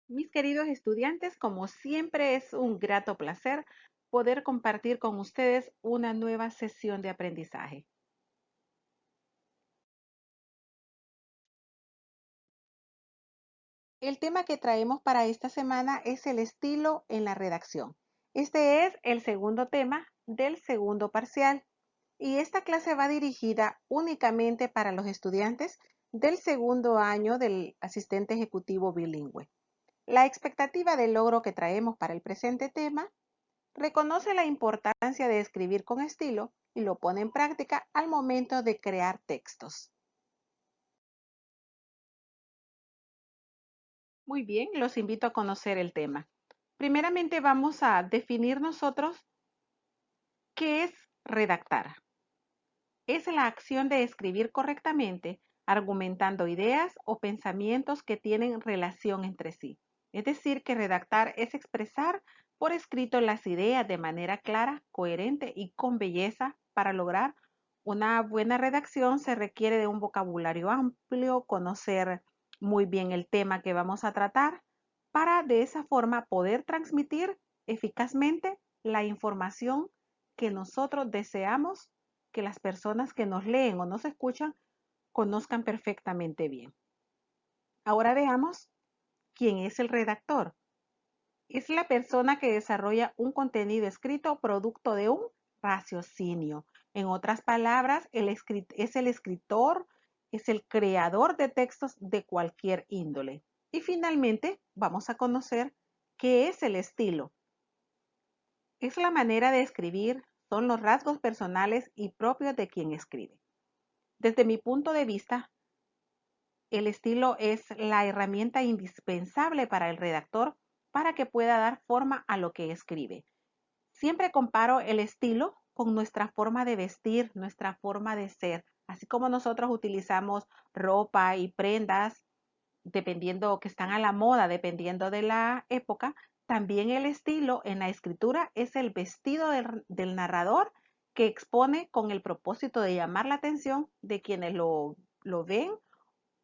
Mis queridos estudiantes, como siempre es un grato placer poder compartir con ustedes una nueva sesión de aprendizaje. El tema que traemos para esta semana es el estilo en la redacción. Este es el segundo tema del segundo parcial y esta clase va dirigida únicamente para los estudiantes del segundo año del asistente ejecutivo bilingüe. La expectativa de logro que traemos para el presente tema reconoce la importancia de escribir con estilo y lo pone en práctica al momento de crear textos. Muy bien, los invito a conocer el tema. Primeramente vamos a definir nosotros qué es redactar. Es la acción de escribir correctamente, argumentando ideas o pensamientos que tienen relación entre sí. Es decir, que redactar es expresar por escrito las ideas de manera clara, coherente y con belleza. Para lograr una buena redacción se requiere de un vocabulario amplio, conocer muy bien el tema que vamos a tratar, para de esa forma poder transmitir eficazmente la información que nosotros deseamos que las personas que nos leen o nos escuchan conozcan perfectamente bien. Ahora veamos quién es el redactor. Es la persona que desarrolla un contenido escrito producto de un raciocinio. En otras palabras, es el escritor, es el creador de textos de cualquier índole. Y finalmente, vamos a conocer qué es el estilo. Es la manera de escribir, son los rasgos personales y propios de quien escribe. Desde mi punto de vista, el estilo es la herramienta indispensable para el redactor para que pueda dar forma a lo que escribe. Siempre comparo el estilo con nuestra forma de vestir, nuestra forma de ser, así como nosotros utilizamos ropa y prendas dependiendo que están a la moda, dependiendo de la época, también el estilo en la escritura es el vestido del narrador que expone con el propósito de llamar la atención de quienes lo ven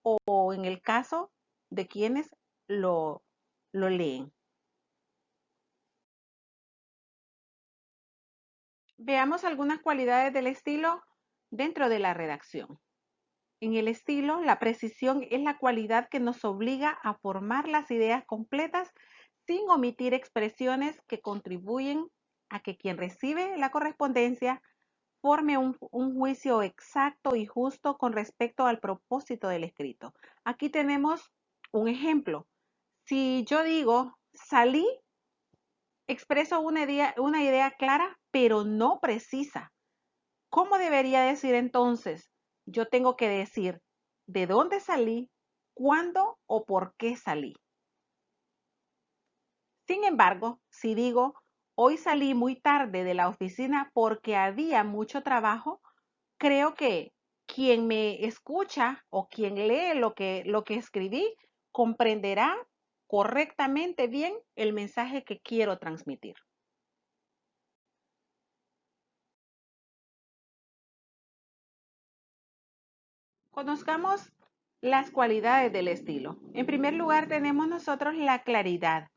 o en el caso de quienes lo leen. Veamos algunas cualidades del estilo dentro de la redacción. En el estilo, la precisión es la cualidad que nos obliga a formar las ideas completas sin omitir expresiones que contribuyen a que quien recibe la correspondencia forme un juicio exacto y justo con respecto al propósito del escrito. Aquí tenemos un ejemplo. Si yo digo salí, expreso una idea clara, pero no precisa. ¿Cómo debería decir entonces? Yo tengo que decir de dónde salí, cuándo o por qué salí. Sin embargo, si digo hoy salí muy tarde de la oficina porque había mucho trabajo, creo que quien me escucha o quien lee lo que escribí comprenderá correctamente bien el mensaje que quiero transmitir. Conozcamos las cualidades del estilo. En primer lugar, tenemos nosotros la claridad.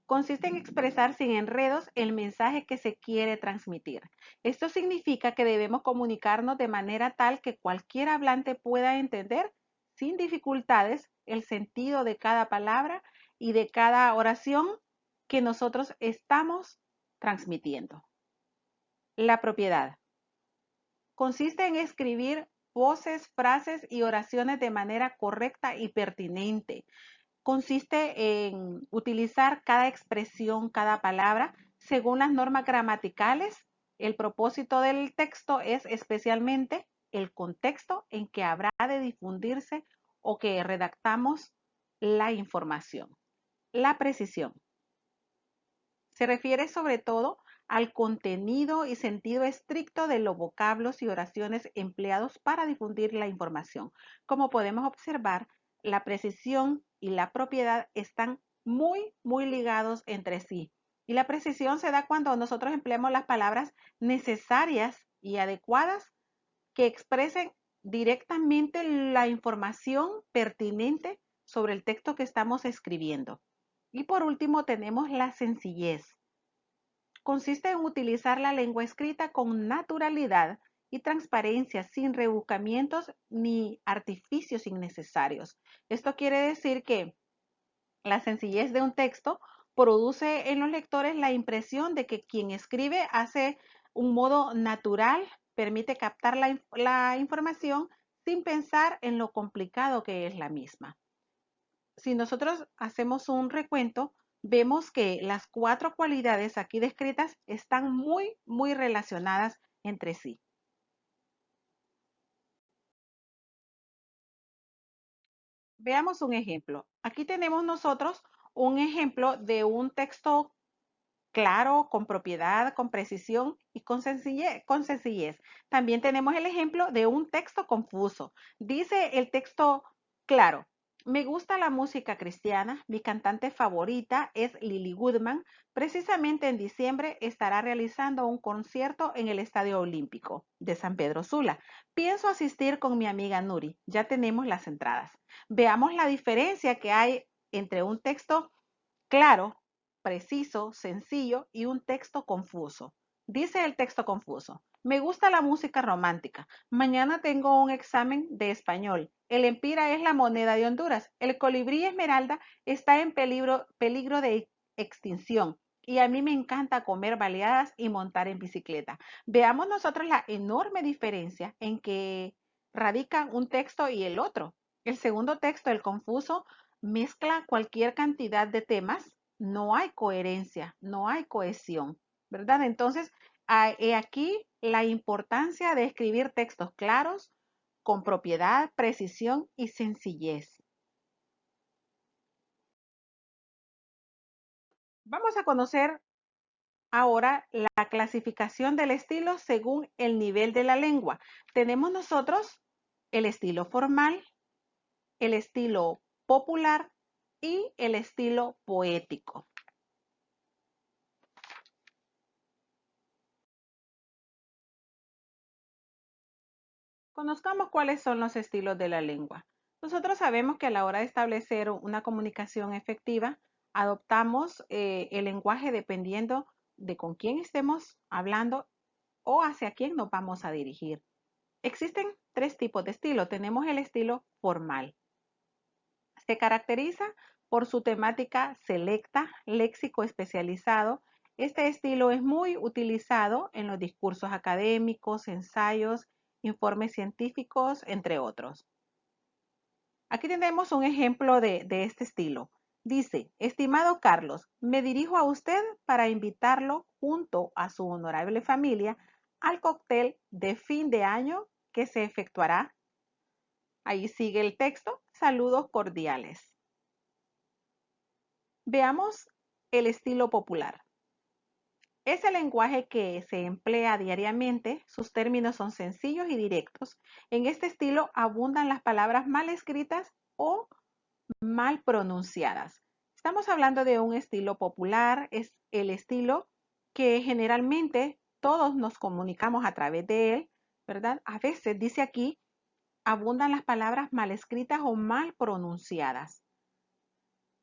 Consiste en expresar sin enredos el mensaje que se quiere transmitir. Esto significa que debemos comunicarnos de manera tal que cualquier hablante pueda entender sin dificultades el sentido de cada palabra y de cada oración que nosotros estamos transmitiendo. La propiedad. Consiste en escribir voces, frases y oraciones de manera correcta y pertinente. Consiste en utilizar cada expresión, cada palabra, según las normas gramaticales. El propósito del texto es especialmente el contexto en que habrá de difundirse o que redactamos la información. La precisión. Se refiere sobre todo al contenido y sentido estricto de los vocablos y oraciones empleados para difundir la información. Como podemos observar, la precisión y la propiedad están muy ligados entre sí. Y la precisión se da cuando nosotros empleamos las palabras necesarias y adecuadas que expresen directamente la información pertinente sobre el texto que estamos escribiendo. Y por último tenemos la sencillez. Consiste en utilizar la lengua escrita con naturalidad y transparencia, sin rebuscamientos ni artificios innecesarios. Esto quiere decir que la sencillez de un texto produce en los lectores la impresión de que quien escribe hace un modo natural, permite captar la información sin pensar en lo complicado que es la misma. Si nosotros hacemos un recuento, vemos que las 4 cualidades aquí descritas están muy relacionadas entre sí. Veamos un ejemplo. Aquí tenemos nosotros un ejemplo de un texto claro, con propiedad, con precisión y con sencillez. También tenemos el ejemplo de un texto confuso. Dice el texto claro: me gusta la música cristiana, mi cantante favorita es Lily Goodman. Precisamente en diciembre estará realizando un concierto en el Estadio Olímpico de San Pedro Sula. Pienso asistir con mi amiga Nuri. Ya tenemos las entradas. Veamos la diferencia que hay entre un texto claro, preciso, sencillo y un texto confuso. Dice el texto confuso: me gusta la música romántica. Mañana tengo un examen de español. El empira es la moneda de Honduras. El colibrí esmeralda está en peligro de extinción. Y a mí me encanta comer baleadas y montar en bicicleta. Veamos nosotros la enorme diferencia en que radican un texto y el otro. El segundo texto, el confuso, mezcla cualquier cantidad de temas, no hay coherencia, no hay cohesión, ¿verdad? Entonces, he aquí la importancia de escribir textos claros, con propiedad, precisión y sencillez. Vamos a conocer ahora la clasificación del estilo según el nivel de la lengua. Tenemos nosotros el estilo formal, el estilo popular y el estilo poético. Conozcamos cuáles son los estilos de la lengua. Nosotros sabemos que a la hora de establecer una comunicación efectiva, adoptamos el lenguaje dependiendo de con quién estemos hablando o hacia quién nos vamos a dirigir. Existen 3 tipos de estilo. Tenemos el estilo formal. Se caracteriza por su temática selecta, léxico especializado. Este estilo es muy utilizado en los discursos académicos, ensayos, informes científicos, entre otros. Aquí tenemos un ejemplo de este estilo. Dice: estimado Carlos, me dirijo a usted para invitarlo junto a su honorable familia al cóctel de fin de año que se efectuará. Ahí sigue el texto: saludos cordiales. Veamos el estilo popular. Es el lenguaje que se emplea diariamente, sus términos son sencillos y directos. En este estilo abundan las palabras mal escritas o mal pronunciadas. Estamos hablando de un estilo popular, es el estilo que generalmente todos nos comunicamos a través de él, ¿verdad? A veces, dice aquí, abundan las palabras mal escritas o mal pronunciadas.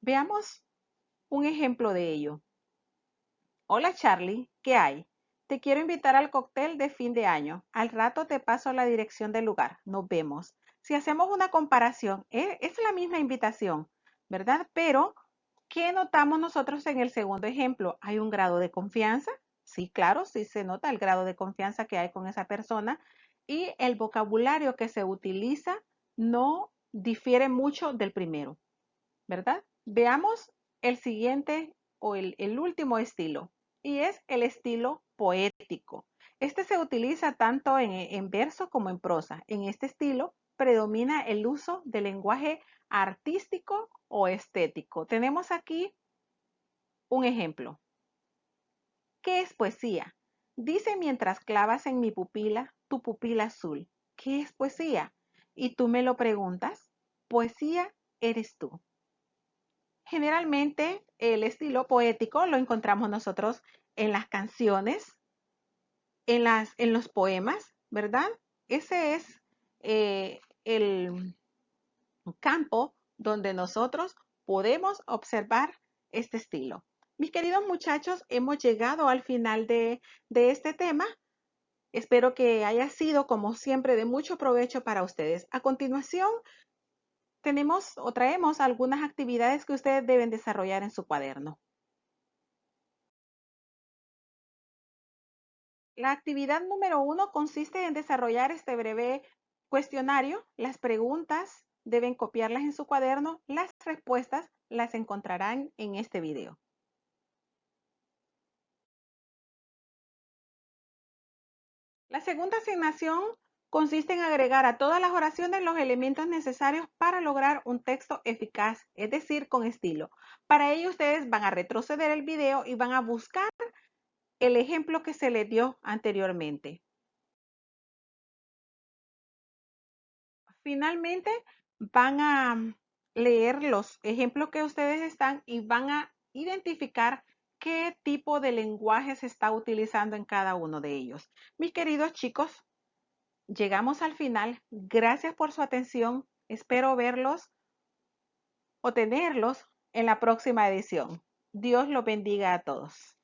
Veamos un ejemplo de ello. Hola Charlie, ¿qué hay? Te quiero invitar al cóctel de fin de año. Al rato te paso la dirección del lugar. Nos vemos. Si hacemos una comparación, es la misma invitación, ¿verdad? Pero, ¿qué notamos nosotros en el segundo ejemplo? ¿Hay un grado de confianza? Sí, claro, sí se nota el grado de confianza que hay con esa persona. Y el vocabulario que se utiliza no difiere mucho del primero, ¿verdad? Veamos el siguiente o el último estilo, y es el estilo poético. Este se utiliza tanto en verso como en prosa. En este estilo predomina el uso del lenguaje artístico o estético. Tenemos aquí un ejemplo. ¿Qué es poesía? Dice mientras clavas en mi pupila tu pupila azul. ¿Qué es poesía? Y tú me lo preguntas. Poesía eres tú. Generalmente el estilo poético lo encontramos nosotros en las canciones, en los poemas, ¿verdad? Ese es el campo donde nosotros podemos observar este estilo. Mis queridos muchachos, hemos llegado al final de este tema. Espero que haya sido, como siempre, de mucho provecho para ustedes. A continuación, tenemos o traemos algunas actividades que ustedes deben desarrollar en su cuaderno. La actividad número 1 consiste en desarrollar este breve cuestionario. Las preguntas deben copiarlas en su cuaderno. Las respuestas las encontrarán en este video. La segunda asignación consiste en agregar a todas las oraciones los elementos necesarios para lograr un texto eficaz, es decir, con estilo. Para ello ustedes van a retroceder el video y van a buscar el ejemplo que se les dio anteriormente. Finalmente van a leer los ejemplos que ustedes están y van a identificar qué tipo de lenguaje se está utilizando en cada uno de ellos. Mis queridos chicos, llegamos al final. Gracias por su atención. Espero verlos o tenerlos en la próxima edición. Dios los bendiga a todos.